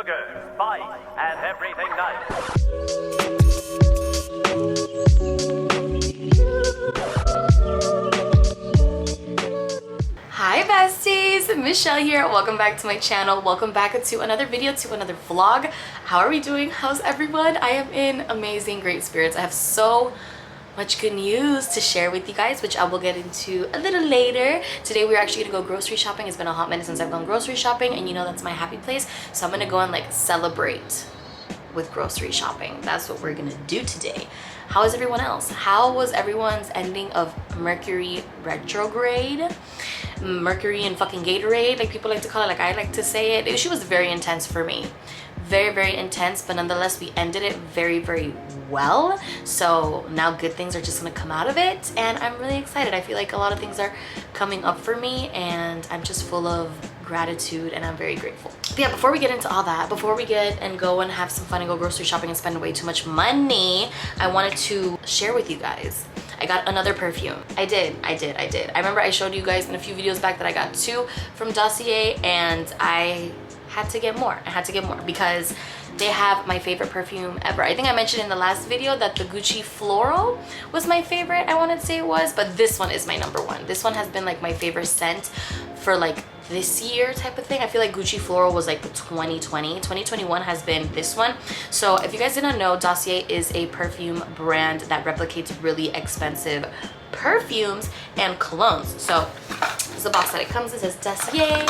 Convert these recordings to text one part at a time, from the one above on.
sugars, spice, and everything nice. Hi besties, Michelle here. Welcome back to my channel. Welcome back to another video, to another vlog. How are we doing? How's everyone? I am in amazing, great spirits. I have so much good news to share with you guys, which I will get into a little later. Today we're actually gonna go grocery shopping. It's been a hot minute since I've gone grocery shopping, and you know that's my happy place. So I'm gonna go and like celebrate with grocery shopping. That's what we're gonna do today. How is everyone else? How was everyone's ending of Mercury retrograde? Mercury and fucking Gatorade, like people like to call it, like I like to say it. She was very intense for me. Very, very intense, but nonetheless we ended it very, very well. So now good things are just gonna come out of it, and I'm really excited. I feel like a lot of things are coming up for me, and I'm just full of gratitude, and I'm very grateful. But yeah, before we get into all that, before we get and go and have some fun and go grocery shopping and spend way too much money, I wanted to share with you guys, I got another perfume. I did. I remember I showed you guys in a few videos back that I got 2 from Dossier, and I had to get more. I had to get more because they have my favorite perfume ever. I think I mentioned in the last video that the Gucci Floral was my favorite, I want to say it was, but this one is my number one. This one has been like my favorite scent for like this year type of thing. I feel like Gucci Floral was like 2020. 2021 has been this one. So if you guys didn't know, Dossier is a perfume brand that replicates really expensive perfumes and colognes. So this is the box that it comes. It says Dossier,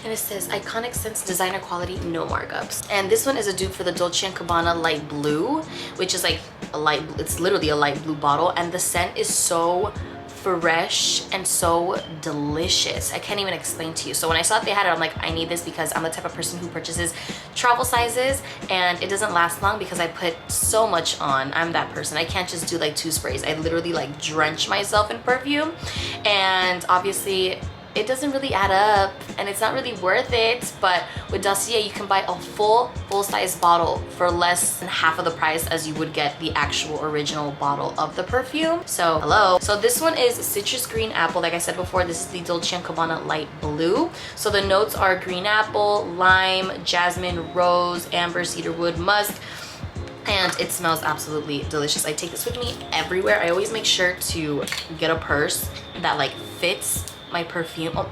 and it says iconic scents, designer quality, no markups. And this one is a dupe for the Dolce & Gabbana light blue, which is like a light, it's literally a light blue bottle, and the scent is so fresh and so delicious. I can't even explain to you. So when I saw that they had it, I'm like, I need this because I'm the type of person who purchases travel sizes, and it doesn't last long because I put so much on. I'm that person. I can't just do like 2 sprays. I literally like drench myself in perfume, and obviously it doesn't really add up and it's not really worth it. But with Dossier, you can buy a full-size bottle for less than half of the price as you would get the actual original bottle of the perfume. So hello. So this one is citrus green apple. Like I said before, this is the Dolce & Gabbana light blue. So the notes are green apple, lime, jasmine, rose, amber, cedarwood, musk, and it smells absolutely delicious. I take this with me everywhere. I always make sure to get a purse that like fits my perfume. Oh,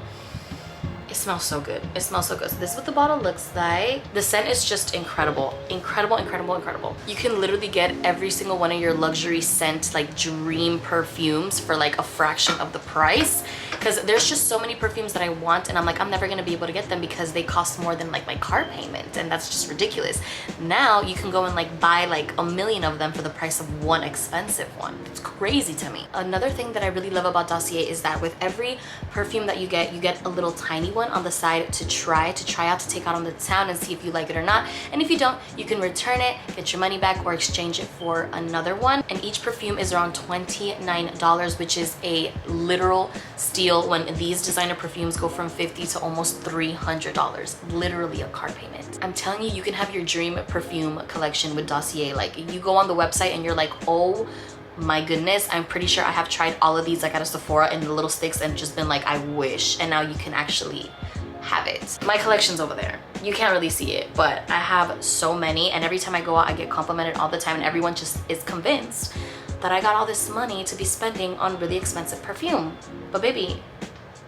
it smells so good. It smells so good. So this is what the bottle looks like. The scent is just incredible. Incredible. You can literally get every single one of your luxury scent, like dream perfumes, for like a fraction of the price, because there's just so many perfumes that I want, and I'm like, I'm never gonna be able to get them because they cost more than like my car payment, and that's just ridiculous. Now you can go and like buy like 1 million of them for the price of one expensive one. It's crazy to me. Another thing that I really love about Dossier is that with every perfume that you get a little tiny one on the side to try out, to take out on the town and see if you like it or not. And if you don't, you can return it, get your money back, or exchange it for another one. And each perfume is around $29, which is a literal steal when these designer perfumes go from $50 to almost $300. Literally a car payment. I'm telling you, you can have your dream perfume collection with Dossier. Like, you go on the website and you're like, oh my goodness, I'm pretty sure I have tried all of these like at a Sephora in the little sticks and just been like, I wish. And now you can actually have it. My collection's over there. You can't really see it, but I have so many, and every time I go out I get complimented all the time, and everyone just is convinced that I got all this money to be spending on really expensive perfume. But baby,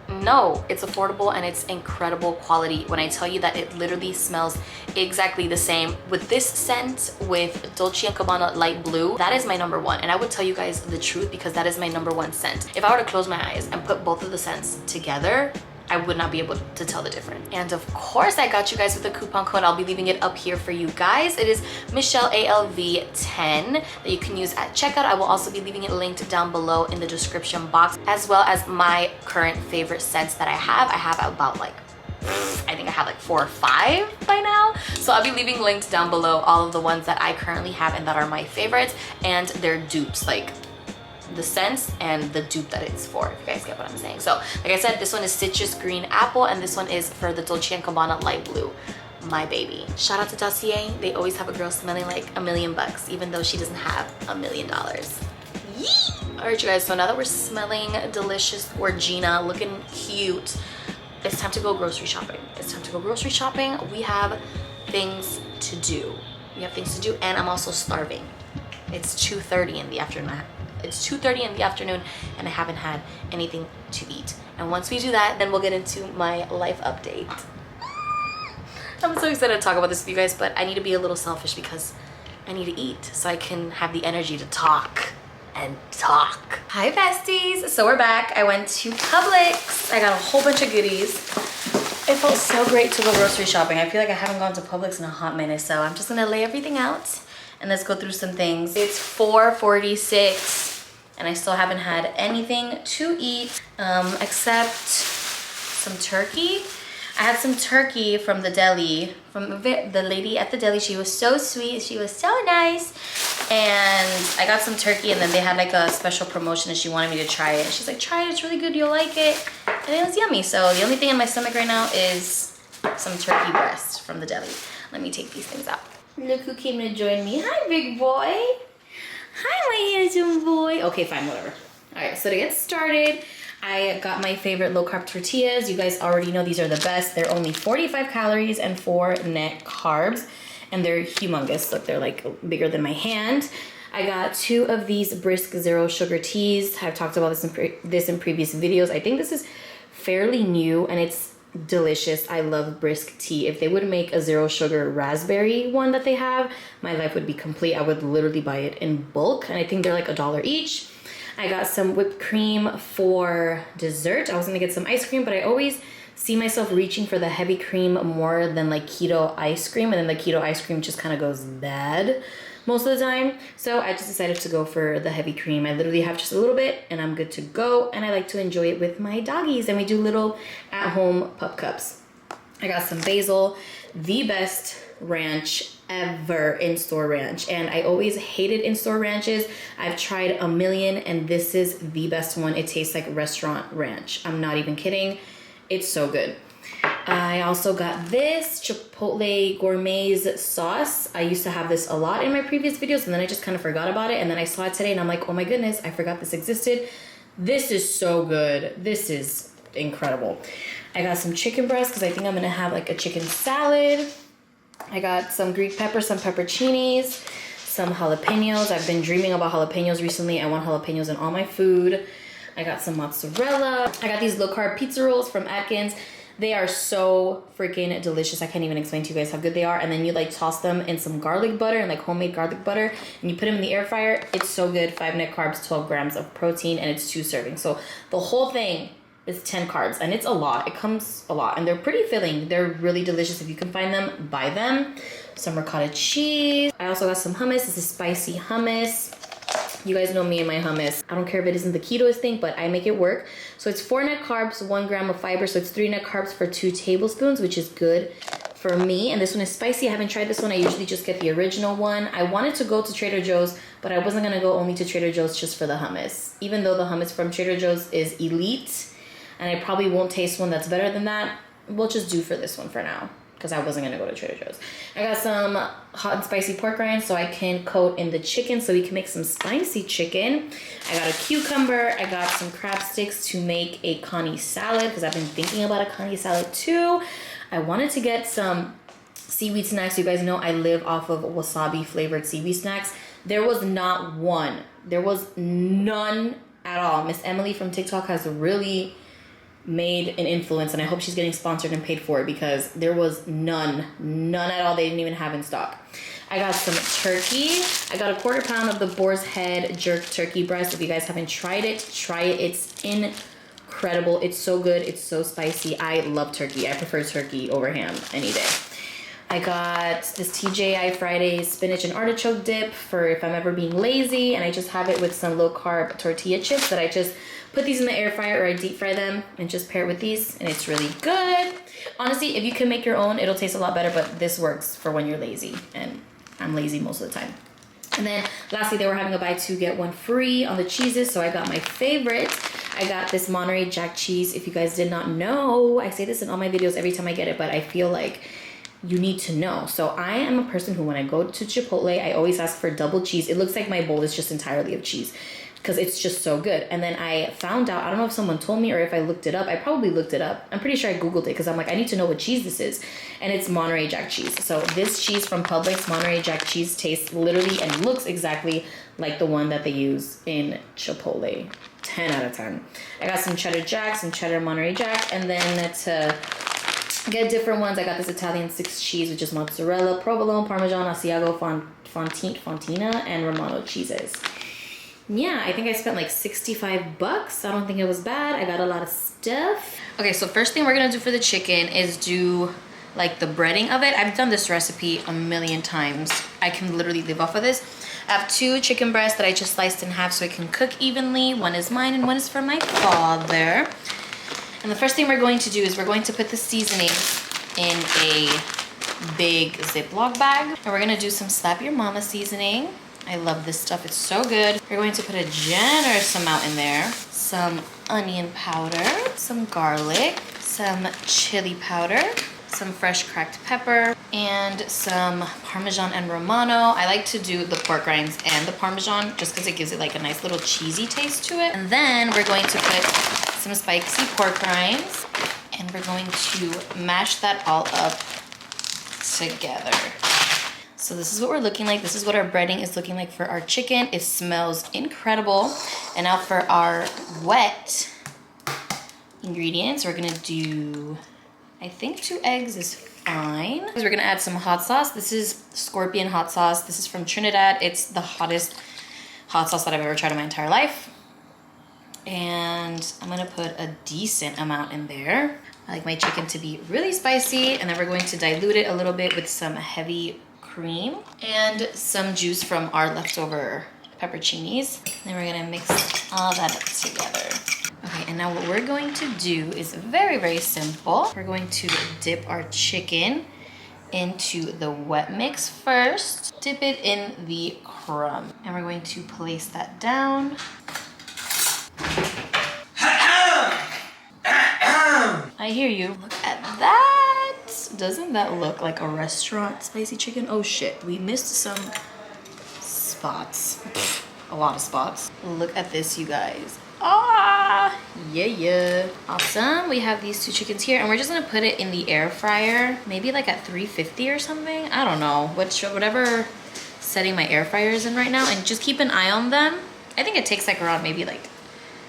no, it's affordable and it's incredible quality. When I tell you that it literally smells exactly the same with this scent, with Dolce & Gabbana light blue, that is my number one. And I would tell you guys the truth because that is my number one scent. If I were to close my eyes and put both of the scents together, I would not be able to tell the difference. And of course I got you guys with a coupon code. I'll be leaving it up here for you guys. It is Michelle ALV10 that you can use at checkout. I will also be leaving it linked down below in the description box, as well as my current favorite scents that I have. I have about like, I think I have like 4 or 5 by now. So I'll be leaving linked down below all of the ones that I currently have and that are my favorites, and they're dupes, like the scents and the dupe that it's for, if you guys get what I'm saying. So like I said, this one is citrus green apple, and this one is for the Dolce & Gabbana light blue. My baby. Shout out to Dossier. They always have a girl smelling like $1 million, even though she doesn't have $1 million. Yee! All right, you guys, so now that we're smelling delicious, Gorgina, looking cute, it's time to go grocery shopping. It's time to go grocery shopping. We have things to do. We have things to do, and I'm also starving. It's 2:30 in the afternoon. It's 2:30 in the afternoon, and I haven't had anything to eat. And once we do that, then we'll get into my life update. I'm so excited to talk about this with you guys, but I need to be a little selfish because I need to eat so I can have the energy to talk and talk. Hi besties, so we're back. I went to Publix. I got a whole bunch of goodies. It felt so great to go grocery shopping. I feel like I haven't gone to Publix in a hot minute, so I'm just gonna lay everything out and let's go through some things. It's 4:46 and I still haven't had anything to eat except some turkey. I had some turkey from the deli, from the lady at the deli. She was so sweet, she was so nice. And I got some turkey, and then they had like a special promotion and she wanted me to try it. She's like, try it, it's really good, you'll like it. And it was yummy. So the only thing in my stomach right now is some turkey breast from the deli. Let me take these things out. Look who came to join me. Hi, big boy. Hi, my handsome boy. Okay, fine, whatever. All right, so to get started, I got my favorite low-carb tortillas. You guys already know these are the best. They're only 45 calories and 4 net carbs, and they're humongous. Look, they're like bigger than my hand. I got 2 of these Brisk Zero Sugar teas. I've talked about this in previous videos. I think this is fairly new, and it's delicious. I love Brisk tea. If they would make a zero sugar raspberry one that they have, my life would be complete. I would literally buy it in bulk, and I think they're like $1 each. I got some whipped cream for dessert. I was gonna get some ice cream, but I always see myself reaching for the heavy cream more than like keto ice cream, and then the keto ice cream just kind of goes bad most of the time. So I just decided to go for the heavy cream. I literally have just a little bit and I'm good to go, and I like to enjoy it with my doggies, and we do little at-home pup cups. I got some basil, the best ranch ever, in-store ranch, and I always hated in-store ranches. I've tried a million, and this is the best one. It tastes like restaurant ranch. I'm not even kidding. It's so good. I also got this Chipotle Gourmet's sauce. I used to have this a lot in my previous videos, and then I just kind of forgot about it, and then I saw it today and I'm like, oh my goodness, I forgot this existed. This is so good. This is incredible. I got some chicken breast because I think I'm gonna have like a chicken salad. I got some Greek pepper, some pepperoncinis, some jalapenos. I've been dreaming about jalapenos recently. I want jalapenos in all my food. I got some mozzarella. I got these low carb pizza rolls from Atkins. They are so freaking delicious. I can't even explain to you guys how good they are. And then you like toss them in some garlic butter, and like homemade garlic butter, and you put them in the air fryer. It's so good. 5 net carbs, 12 grams of protein, and it's 2 servings. So the whole thing is 10 carbs, and it's a lot. It comes a lot, and they're pretty filling. They're really delicious. If you can find them, buy them. Some ricotta cheese. I also got some hummus. This is spicy hummus. You guys know me and my hummus. I don't care if it isn't the ketoist thing, but I make it work. So it's 4 net carbs, 1 gram of fiber. So it's 3 net carbs for 2 tablespoons, which is good for me. And this one is spicy. I haven't tried this one. I usually just get the original one. I wanted to go to Trader Joe's, but I wasn't gonna go only to Trader Joe's just for the hummus. Even though the hummus from Trader Joe's is elite, and I probably won't taste one that's better than that, we'll just do for this one for now, because I wasn't gonna go to Trader Joe's. I got some hot and spicy pork rinds so I can coat in the chicken so we can make some spicy chicken. I got a cucumber. I got some crab sticks to make a Connie salad, because I've been thinking about a Connie salad too. I wanted to get some seaweed snacks. You guys know I live off of wasabi flavored seaweed snacks. There was not one. There was none at all. Miss Emily from TikTok has really made an influence, and I hope she's getting sponsored and paid for it, because there was none at all. They didn't even have in stock. I got some turkey. I got a 1/4 pound of the boar's head jerk turkey breast. If you guys haven't tried it, try it. It's incredible. It's so good. It's so spicy. I love turkey. I prefer turkey over ham any day. I got this TGI Fridays spinach and artichoke dip for if I'm ever being lazy, and I just have it with some low carb tortilla chips that I just put these in the air fryer, or I deep fry them and just pair it with these, and it's really good. Honestly, if you can make your own, it'll taste a lot better, but this works for when you're lazy, and I'm lazy most of the time. And then lastly, they were having a buy 2 get 1 free on the cheeses, so I got my favorite. I got this Monterey Jack cheese. If you guys did not know, I say this in all my videos every time I get it, but I feel like you need to know. So I am a person who, when I go to Chipotle, I always ask for double cheese. It looks like my bowl is just entirely of cheese, because it's just so good. And then I found out, I don't know if someone told me or if I looked it up. I probably looked it up. I'm pretty sure I Googled it because I'm like, I need to know what cheese this is. And it's Monterey Jack cheese. So this cheese from Publix, Monterey Jack cheese, tastes literally and looks exactly like the one that they use in Chipotle. 10 out of 10. I got some cheddar Jack, some cheddar Monterey Jack, and then to get different ones, I got this Italian 6 cheese, which is mozzarella, provolone, parmesan, asiago, fontina, and romano cheeses. Yeah, I think I spent like 65 bucks. I don't think it was bad. I got a lot of stuff. Okay, so first thing we're gonna do for the chicken is do like the breading of it. I've done this recipe a million times. I can literally live off of this. I have 2 chicken breasts that I just sliced in half so it can cook evenly. One is mine and one is for my father. And the first thing we're going to do is we're going to put the seasoning in a big Ziploc bag. And we're gonna do some Slap Your Mama seasoning. I love this stuff, it's so good. We're going to put a generous amount in there. Some onion powder, some garlic, some chili powder, some fresh cracked pepper, and some Parmesan and Romano. I like to do the pork rinds and the Parmesan just because it gives it like a nice little cheesy taste to it. And then we're going to put some spicy pork rinds and we're going to mash that all up together. So this is what we're looking like. This is what our breading is looking like for our chicken. It smells incredible. And now for our wet ingredients, we're gonna do, I think 2 eggs is fine. We're gonna add some hot sauce. This is Scorpion hot sauce. This is from Trinidad. It's the hottest hot sauce that I've ever tried in my entire life. And I'm gonna put a decent amount in there. I like my chicken to be really spicy, and then we're going to dilute it a little bit with some heavy cream and some juice from our leftover pepperoncinis. Then we're gonna mix all that up together. Okay, and now what we're going to do is very, very simple. We're going to dip our chicken into the wet mix first. Dip it in the crumb. And we're going to place that down. I hear you. Look at that. Doesn't that look like a restaurant spicy chicken? Oh shit, we missed some spots. A lot of spots. Look at this, you guys. Ah, yeah. Awesome. We have these 2 chickens here and we're just gonna put it in the air fryer, maybe like at 350 or something. I don't know, whatever setting my air fryer is in right now, and just keep an eye on them. I think it takes like around maybe like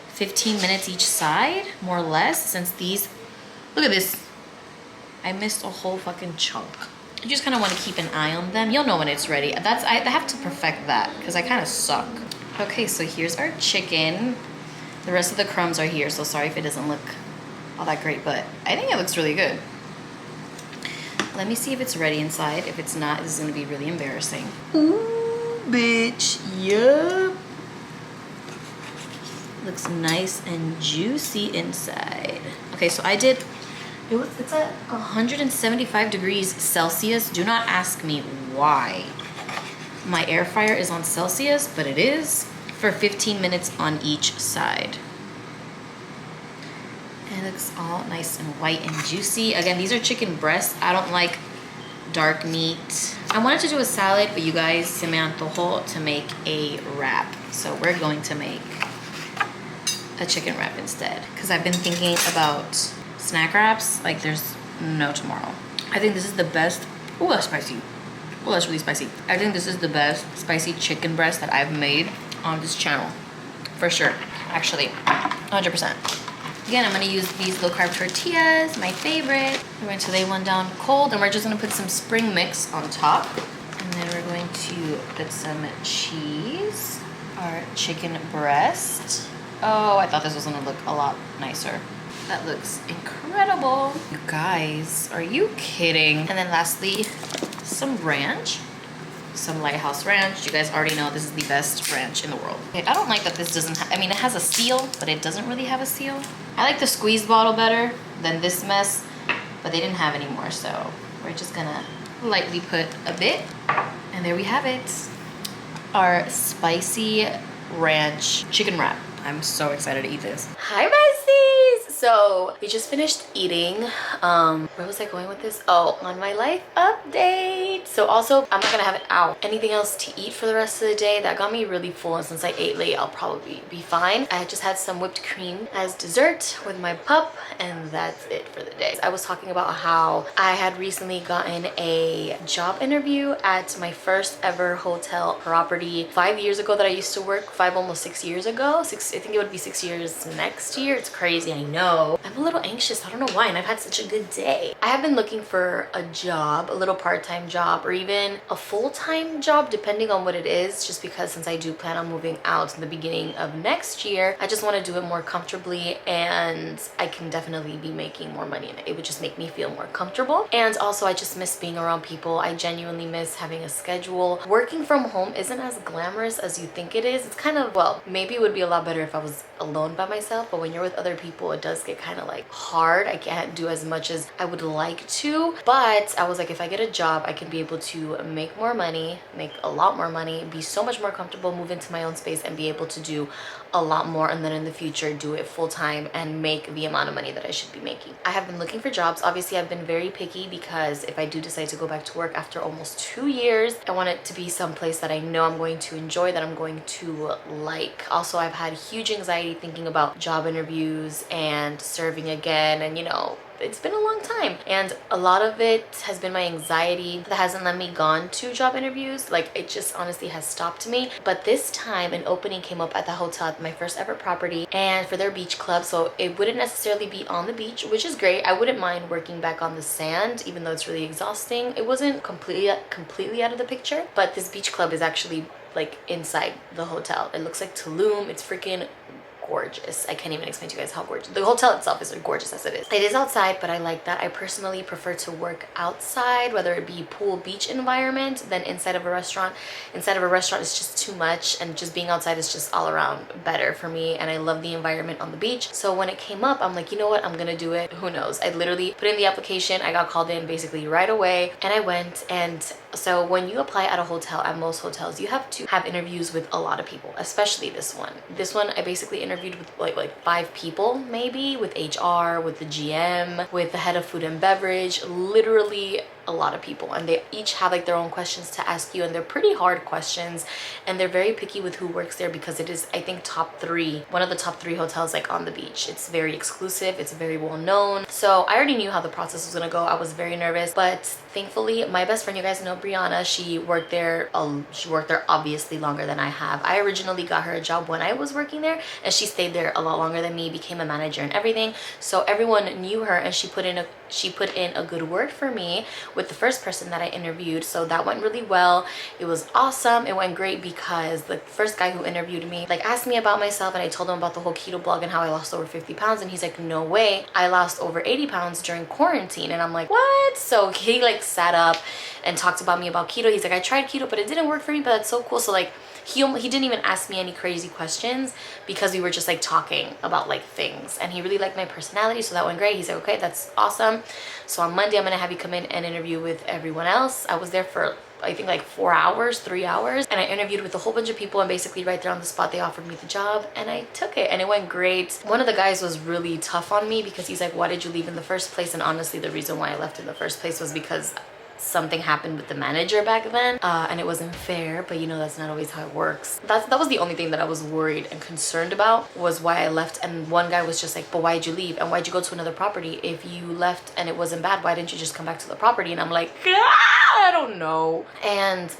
15 minutes each side, more or less, since these, look at this. I missed a whole fucking chunk. You just kind of want to keep an eye on them. You'll know when it's ready. I have to perfect that because I kind of suck. Okay, so here's our chicken. The rest of the crumbs are here, so sorry if it doesn't look all that great, but I think it looks really good. Let me see if it's ready inside. If it's not, this is gonna be really embarrassing. Ooh, bitch, yup. Looks nice and juicy inside. Okay, so I did, it's at 175 degrees Celsius. Do not ask me why my air fryer is on Celsius, but it is, for 15 minutes on each side. And it looks all nice and white and juicy. Again, these are chicken breasts. I don't like dark meat. I wanted to do a salad, but you guys, se me antojó to make a wrap. So we're going to make a chicken wrap instead, because I've been thinking about snack wraps like there's no tomorrow. I think this is the best. Oh, that's spicy. Oh, that's really spicy. I think this is the best spicy chicken breast that I've made on this channel, for sure. Actually, 100%. Again, I'm gonna use these low carb tortillas, my favorite. We're going to lay one down cold, and we're just gonna put some spring mix on top. And then we're going to put some cheese, our chicken breast. Oh, I thought this was gonna look a lot nicer. That looks incredible. You guys, are you kidding? And then lastly, some ranch, some Lighthouse ranch. You guys already know this is the best ranch in the world. Okay, I don't like that this doesn't have, I mean, it has a seal, but it doesn't really have a seal. I like the squeeze bottle better than this mess, but they didn't have any more, so we're just gonna lightly put a bit. And there we have it. Our spicy ranch chicken wrap. I'm so excited to eat this. Hi besties! So we just finished eating. Where was I going with this? Oh, on my life update. So also, I'm not gonna have it out. Anything else to eat for the rest of the day? That got me really full, and since I ate late, I'll probably be fine. I just had some whipped cream as dessert with my pup, and that's it for the day. I was talking about how I had recently gotten a job interview at my first ever hotel property 5 years ago that I used to work, almost 6 years ago. I think it would be 6 years next year. It's crazy, I know. I'm a little anxious, I don't know why, and I've had such a good day. I have been looking for a job, a little part-time job, or even a full-time job, depending on what it is, just because since I do plan on moving out in the beginning of next year, I just want to do it more comfortably, and I can definitely be making more money, and it would just make me feel more comfortable. And also, I just miss being around people. I genuinely miss having a schedule. Working from home isn't as glamorous as you think it is. It's kind of, well, maybe it would be a lot better if I was alone by myself, but when you're with other people, it does get kind of like hard. I can't do as much as I would like to, but I was like, if I get a job, I can be able to make more money, make a lot more money, be so much more comfortable, move into my own space, and be able to do a lot more, and then in the future do it full-time and make the amount of money that I should be making. I have been looking for jobs. Obviously, I've been very picky because if I do decide to go back to work after almost 2 years, I want it to be someplace that I know I'm going to enjoy, that I'm going to like. Also, I've had huge anxiety thinking about job interviews and serving again, and you know, it's been a long time, and a lot of it has been my anxiety that hasn't let me gone to job interviews. Like, it just honestly has stopped me. But this time an opening came up at the hotel, at my first ever property, and for their beach club, so it wouldn't necessarily be on the beach, which is great. I wouldn't mind working back on the sand, even though it's really exhausting. It wasn't completely out of the picture, but this beach club is actually like inside the hotel. It looks like Tulum. It's freaking gorgeous. I can't even explain to you guys how gorgeous. The hotel itself is as gorgeous as it is. It is outside, but I like that. I personally prefer to work outside, whether it be pool, beach environment, than inside of a restaurant. Inside of a restaurant is just too much, and just being outside is just all around better for me, and I love the environment on the beach. So when it came up, I'm like, you know what, I'm gonna do it. Who knows? I literally put in the application. I got called in basically right away, and I went. And so when you apply at a hotel, at most hotels, you have to have interviews with a lot of people, especially this one. This one, I basically interviewed with like 5 people, maybe, with HR, with the GM, with the head of food and beverage, literally a lot of people, and they each have like their own questions to ask you, and they're pretty hard questions, and they're very picky with who works there because it is, I think, one of the top 3 hotels like on the beach. It's very exclusive, it's very well known. So I already knew how the process was gonna go. I was very nervous, but thankfully my best friend, you guys know Brianna, she worked there obviously longer than I have. I originally got her a job when I was working there, and she stayed there a lot longer than me, became a manager and everything. So everyone knew her, and she put in a good word for me with the first person that I interviewed. So that went really well. It was awesome. It went great because the first guy who interviewed me like asked me about myself, and I told him about the whole keto blog and how I lost over 50 pounds, and he's like, no way, I lost over 80 pounds during quarantine. And I'm like, what? So he like sat up and talked about me about keto. He's like, I tried keto, but it didn't work for me, but that's so cool. So like he didn't even ask me any crazy questions because we were just like talking about like things, and he really liked my personality, so that went great. He's like, okay, that's awesome. So on Monday, I'm gonna have you come in and interview with everyone else. I was there for I think like 3 hours, and I interviewed with a whole bunch of people, and basically right there on the spot they offered me the job, and I took it, and it went great. One of the guys was really tough on me because he's like, why did you leave in the first place? And honestly, the reason why I left in the first place was because something happened with the manager back then, and it wasn't fair, but you know, that's not always how it works. That was the only thing that I was worried and concerned about, was why I left. And one guy was just like, but why'd you leave, and why'd you go to another property? If you left and it wasn't bad, why didn't you just come back to the property? And I'm like, I don't know.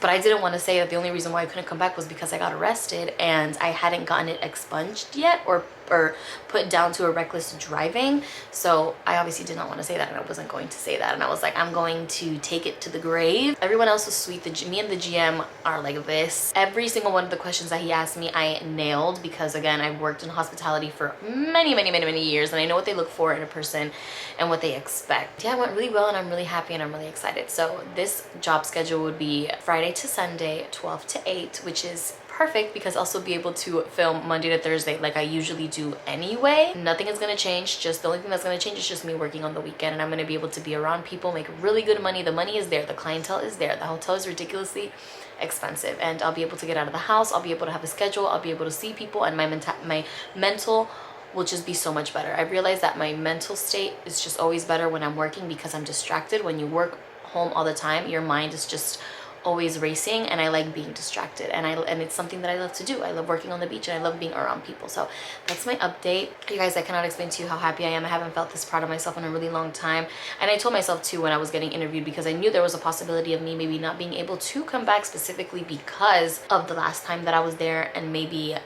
But I didn't want to say that the only reason why I couldn't come back was because I got arrested and I hadn't gotten it expunged yet, or put down to a reckless driving. So I obviously did not want to say that, and I wasn't going to say that, and I was like, I'm going to take it to the grave. Everyone else was sweet. Me and the GM are like this. Every single one of the questions that he asked me, I nailed, because again, I've worked in hospitality for many years, and I know what they look for in a person and what they expect. Yeah, it went really well, and I'm really happy, and I'm really excited. So this job schedule would be Friday to Sunday, 12 to 8, which is perfect because I'll still be able to film Monday to Thursday like I usually do anyway. Nothing is gonna change. Just the only thing that's gonna change is just me working on the weekend, and I'm gonna be able to be around people, make really good money. The money is there, the clientele is there, the hotel is ridiculously expensive, and I'll be able to get out of the house. I'll be able to have a schedule. I'll be able to see people, and my mental will just be so much better. I realize that my mental state is just always better when I'm working because I'm distracted. When you work home all the time, your mind is just always racing, and I like being distracted, and it's something that I love to do. I love working on the beach, and I love being around people. So that's my update. You guys, I cannot explain to you how happy I am. I haven't felt this proud of myself in a really long time, and I told myself too when I was getting interviewed, because I knew there was a possibility of me maybe not being able to come back specifically because of the last time that I was there and maybe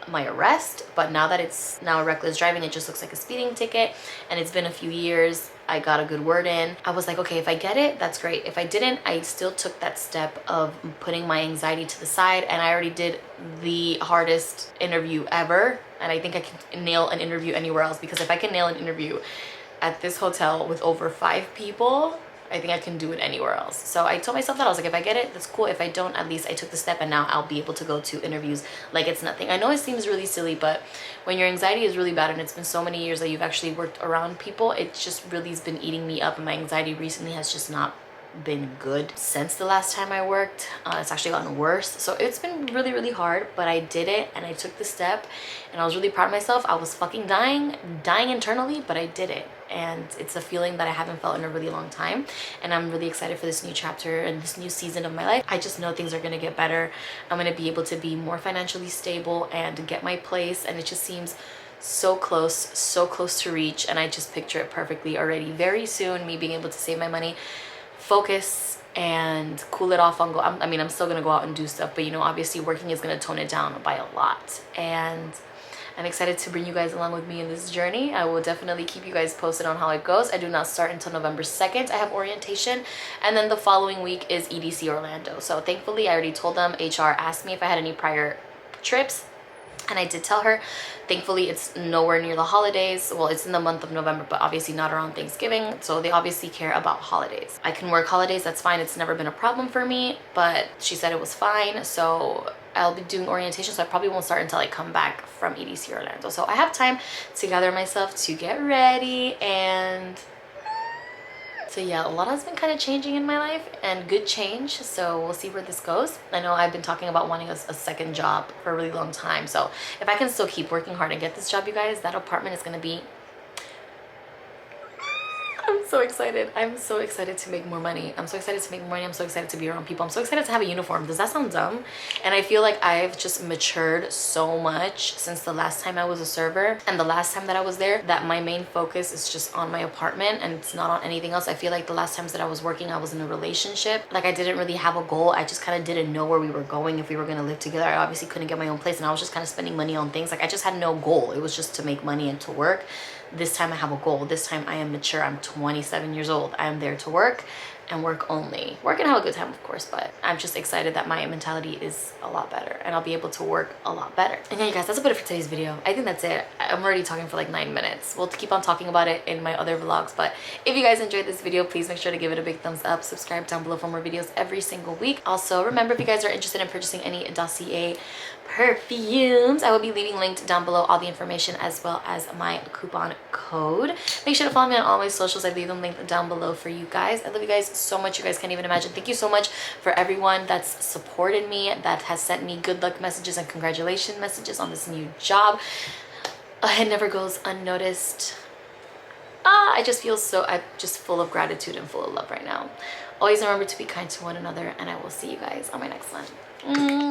my arrest. But now that it's now reckless driving, it just looks like a speeding ticket, and it's been a few years. I got a good word in. I was like, okay, if I get it, that's great. If I didn't, I still took that step of putting my anxiety to the side, and I already did the hardest interview ever, and I think I can nail an interview anywhere else, because if I can nail an interview at this hotel with over 5 people, I think I can do it anywhere else. So I told myself that. I was like, if I get it, that's cool. If I don't, at least I took the step, and now I'll be able to go to interviews like it's nothing. I know it seems really silly, but when your anxiety is really bad and it's been so many years that you've actually worked around people, it just really has been eating me up, and my anxiety recently has just not been good since the last time I worked. It's actually gotten worse. So it's been really, really hard, but I did it, and I took the step, and I was really proud of myself. I was fucking dying internally, but I did it, and it's a feeling that I haven't felt in a really long time, and I'm really excited for this new chapter and this new season of my life. I just know things are gonna get better. I'm gonna be able to be more financially stable and get my place, and it just seems so close to reach, and I just picture it perfectly already. Very soon, me being able to save my money, focus, and cool it off on go. I mean, I'm still gonna go out and do stuff, but you know, obviously working is gonna tone it down by a lot, and I'm excited to bring you guys along with me in this journey. I will definitely keep you guys posted on how it goes. I do not start until November 2nd. I have orientation, and then the following week is EDC Orlando. So thankfully, I already told them. HR asked me if I had any prior trips, and I did tell her. Thankfully, it's nowhere near the holidays. Well, it's in the month of November, but obviously not around Thanksgiving. So they obviously care about holidays. I can work holidays, that's fine. It's never been a problem for me, but she said it was fine. So I'll be doing orientation, so I probably won't start until I come back from EDC Orlando. So I have time to gather myself, to get ready, and so yeah, a lot has been kind of changing in my life, and good change. So we'll see where this goes. I know I've been talking about wanting a second job for a really long time. So if I can still keep working hard and get this job, you guys, that apartment is going to be... I'm so excited. I'm so excited to make more money. I'm so excited to make more money. I'm so excited to be around people. I'm so excited to have a uniform. Does that sound dumb? And I feel like I've just matured so much since the last time I was a server, and the last time that I was there, that my main focus is just on my apartment, and it's not on anything else. I feel like the last times that I was working, I was in a relationship. Like, I didn't really have a goal. I just kind of didn't know where we were going, if we were going to live together. I obviously couldn't get my own place, and I was just kind of spending money on things. Like, I just had no goal. It was just to make money and to work. This time I have a goal. This time I am mature. I'm 27 years old. I am there to work and work only. Work and have a good time, of course, but I'm just excited that my mentality is a lot better, and I'll be able to work a lot better. And yeah, you guys, that's about it for today's video. I think that's it. I'm already talking for like 9 minutes. We'll keep on talking about it in my other vlogs, but if you guys enjoyed this video, please make sure to give it a big thumbs up. Subscribe down below for more videos every single week. Also, remember, if you guys are interested in purchasing any Dossier perfumes, I will be leaving linked down below all the information as well as my coupon code. Make sure to follow me on all my socials. I leave them linked down below for you guys. I love you guys so much. You guys can't even imagine. Thank you so much for everyone that's supported me, that has sent me good luck messages and congratulations messages on this new job. It never goes unnoticed. I just feel so, I'm just full of gratitude and full of love right now. Always remember to be kind to one another, and I will see you guys on my next one.